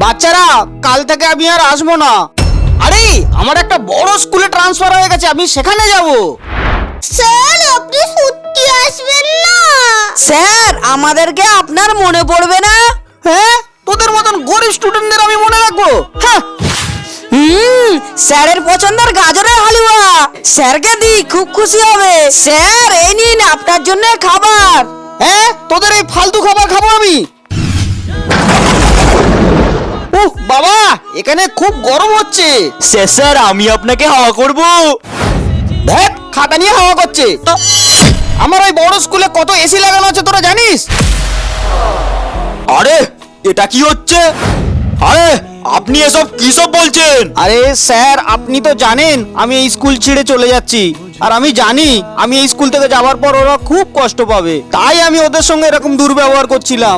বাচ্চারা কাল থেকে আমি আর আসবো না। আরে আমার একটা বড় স্কুলে ট্রান্সফার হয়ে গেছে, আমি সেখানে যাব। স্যার আপনি সত্যি আসবেন না? স্যার আমাদেরকে আপনার মনে পড়বে না? হ্যাঁ, তোদের মতন গরিব স্টুডেন্টদের আমি মনে রাখবো? হ্যাঁ। স্যারের পছন্দের গাজরের হালুয়া স্যারকে দি, খুব খুশি হবে। স্যার এই নিন আপনার জন্য খাবার। হ্যাঁ, তোদের এই ফালতু খাবার খাবো আমি? উহ বাবা, এখানে খুব গরম হচ্ছে। স্যার আমি আপনাকে হাওয়া করব। দেখ খাতা নিয়ে হাওয়া করছে। আমার ওই বড় স্কুলে কত এসি লাগানো আছে তোরা জানিস? আরে এটা কি হচ্ছে? আরে আপনি এসব কি সব বলছেন? আরে স্যার, আপনি তো জানেন আমি এই স্কুল ছেড়ে চলে যাচ্ছি, আর আমি জানি আমি এই স্কুল থেকে যাওয়ার পর ওরা খুব কষ্ট পাবে, তাই আমি ওদের সঙ্গে এরকম দুর্ব্যবহার করছিলাম।